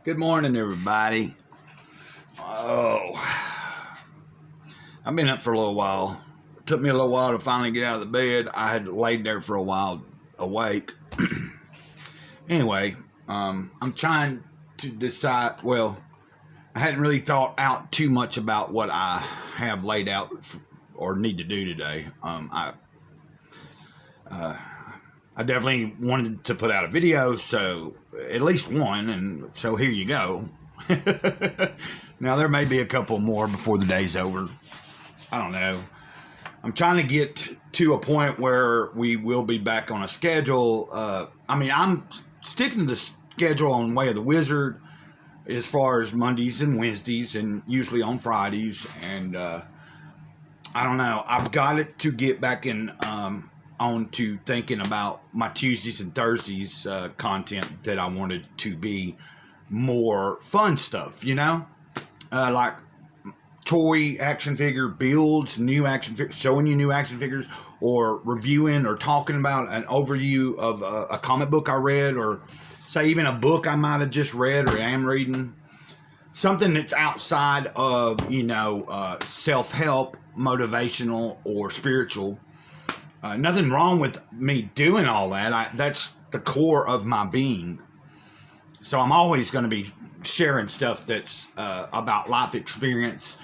Good morning, everybody. Oh, I've been up for a little while. It took me a little while to finally get out of the bed. I had laid there for a while awake. Anyway, I'm trying to decide. Well, I hadn't really thought out too much about what I have laid out or need to do today. I definitely wanted to put out a video, so at least one, and so here you go. Now, there may be a couple more before the day's over. I don't know. I'm trying to get to a point where we will be back on a schedule. I'm sticking to the schedule on Way of the Wizard as far as Mondays and Wednesdays and usually on Fridays. And I don't know. I've got it to get back in on to thinking about my Tuesdays and Thursdays content that I wanted to be more fun stuff, like toy action figure builds, new action figures, showing you new action figures, or reviewing or talking about an overview of a comic book I read, or say even a book I might have just read or am reading. Something that's outside of, self-help, motivational, or spiritual. Nothing wrong with me doing all that. That's the core of my being. So I'm always going to be sharing stuff that's about life experience,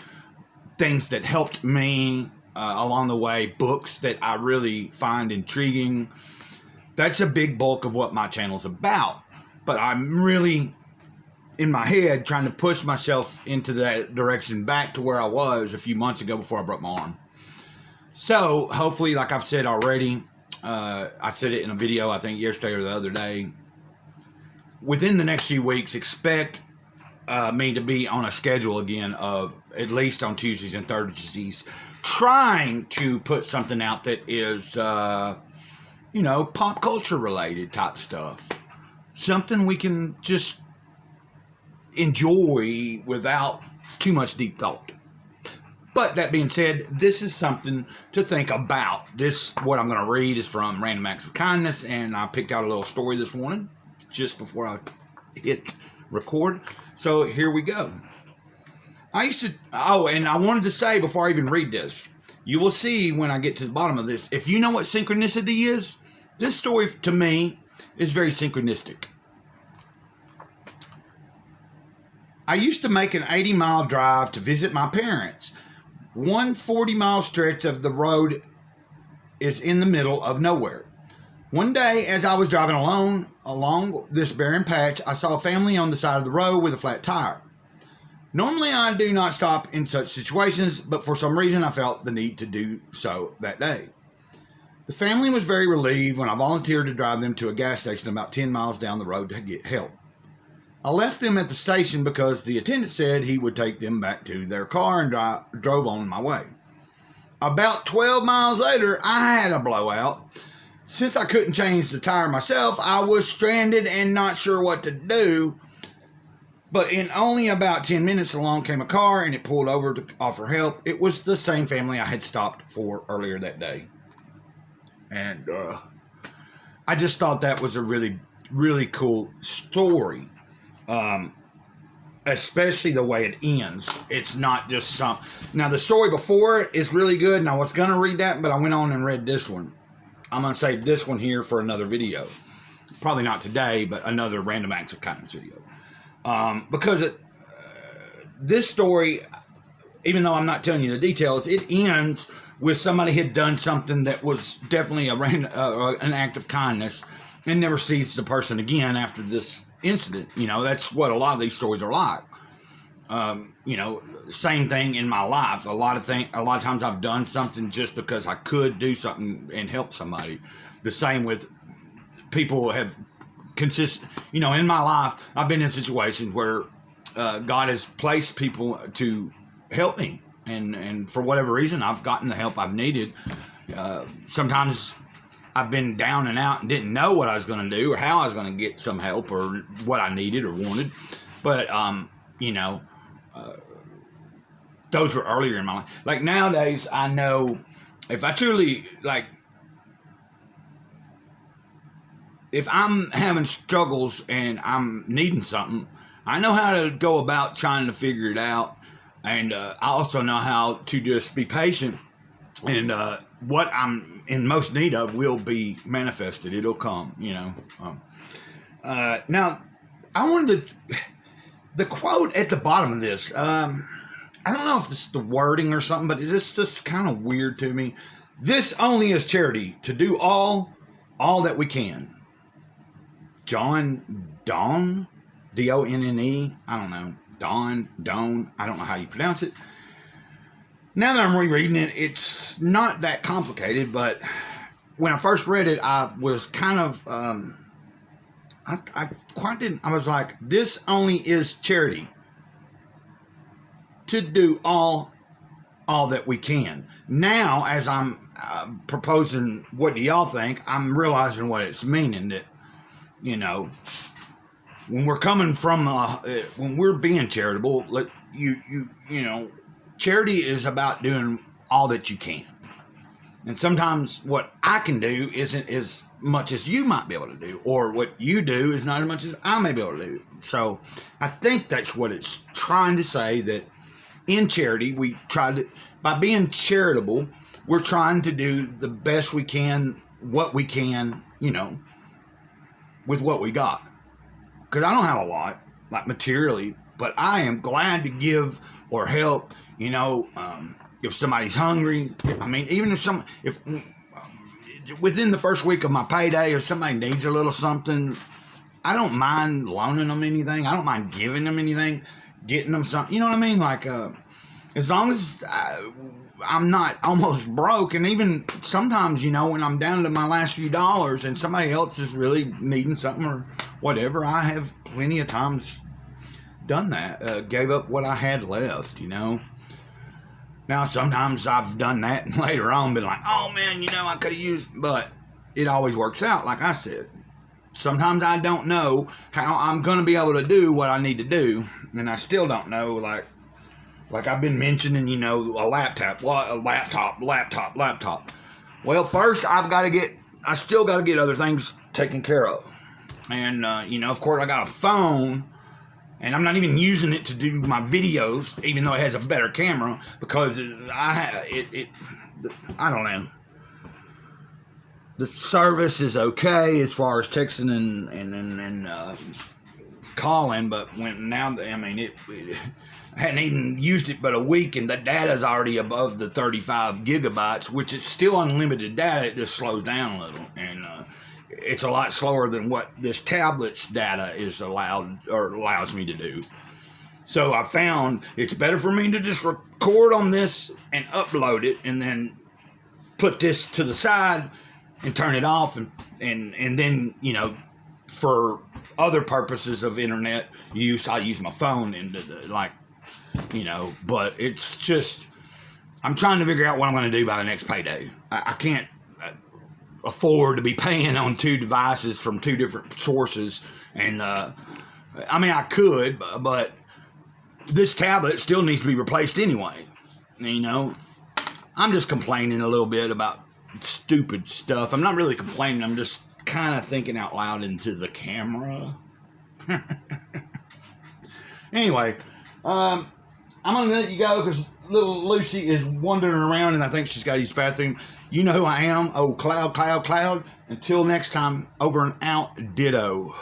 things that helped me along the way, books that I really find intriguing. That's a big bulk of what my channel's about. But I'm really, in my head, trying to push myself into that direction back to where I was a few months ago before I broke my arm. So, hopefully, like I've said already, I said it in a video, I think yesterday or the other day, within the next few weeks, expect me to be on a schedule again of at least on Tuesdays and Thursdays, trying to put something out that is, pop culture related type stuff. Something we can just enjoy without too much deep thought. But that being said, this is something to think about. What I'm going to read is from Random Acts of Kindness, and I picked out a little story this morning just before I hit record. So here we go. And I wanted to say before I even read this, you will see when I get to the bottom of this, if you know what synchronicity is, this story to me is very synchronistic. I used to make an 80-mile drive to visit my parents. One 40-mile stretch of the road is in the middle of nowhere. One day, as I was driving along this barren patch, I saw a family on the side of the road with a flat tire. Normally, I do not stop in such situations, but for some reason, I felt the need to do so that day. The family was very relieved when I volunteered to drive them to a gas station about 10 miles down the road to get help. I left them at the station because the attendant said he would take them back to their car and drove on my way. About 12 miles later, I had a blowout. Since I couldn't change the tire myself, I was stranded and not sure what to do. But in only about 10 minutes, along came a car and it pulled over to offer help. It was the same family I had stopped for earlier that day. And I just thought that was a really, really cool story. Especially the way it ends. It's not just some. Now, the story before it is really good, and I was going to read that, but I went on and read this one. I'm going to save this one here for another video. Probably not today, but another Random Acts of Kindness video. Because this story, even though I'm not telling you the details, it ends with somebody had done something that was definitely an act of kindness and never sees the person again after this incident. That's what a lot of these stories are like. Same thing in my life. A lot of times I've done something just because I could do something and help somebody. The same with people have in my life, I've been in situations where God has placed people to help me. And for whatever reason, I've gotten the help I've needed. Sometimes I've been down and out and didn't know what I was going to do or how I was going to get some help or what I needed or wanted. But, those were earlier in my life. Like nowadays, I know if I truly, if I'm having struggles and I'm needing something, I know how to go about trying to figure it out, and I also know how to just be patient. And what I'm in most need of will be manifested. It'll come, you know. Now, I wanted to, the quote at the bottom of this. I don't know if this is the wording or something, but it's just kind of weird to me. This only is charity, to do all that we can. John Donne, Donne, I don't know, Don, I don't know how you pronounce it. Now that I'm rereading it, it's not that complicated, but when I first read it, I was kind of, I was like, this only is charity, to do all that we can. Now, as I'm proposing, what do y'all think? I'm realizing what it's meaning, that, you know, when we're coming from, when we're being charitable, you know, charity is about doing all that you can. And sometimes what I can do isn't as much as you might be able to do, or what you do is not as much as I may be able to do. So I think that's what it's trying to say, that in charity, we try to, by being charitable, we're trying to do the best we can, what we can, you know, with what we got. Because I don't have a lot, like materially, but I am glad to give or help, you know, if somebody's hungry. I mean, even if within the first week of my payday, if somebody needs a little something, I don't mind loaning them anything. I don't mind giving them anything, getting them something. You know what I mean? Like, as long as I'm not almost broke, and even sometimes, you know, when I'm down to my last few dollars and somebody else is really needing something or whatever, I have plenty of times done that, gave up what I had left, you know. Now, sometimes I've done that and later on been like, oh man, you know, I could have used, but it always works out, like I said. Sometimes I don't know how I'm going to be able to do what I need to do, and I still don't know, like I've been mentioning, you know, a laptop. Well, first I still got to get other things taken care of. And, you know, of course I got a phone, and I'm not even using it to do my videos, even though it has a better camera, because I don't know. The service is okay as far as texting and calling, but I hadn't even used it but a week, and the data's already above the 35 gigabytes, which is still unlimited data. It just slows down a little, and it's a lot slower than what this tablet's data is allows me to do. So I found it's better for me to just record on this and upload it, and then put this to the side and turn it off, and then, you know, for other purposes of internet use, I use my phone you know, but it's just, I'm trying to figure out what I'm going to do by the next payday. I can't afford to be paying on two devices from two different sources, and I mean, I could, but this tablet still needs to be replaced anyway. You know, I'm just complaining a little bit about stupid stuff. I'm not really complaining, I'm just kind of thinking out loud into the camera. Anyway, I'm gonna let you go because little Lucy is wandering around and I think she's got to use the bathroom. You know who I am. Oh, Cloud. Until next time, over and out, ditto.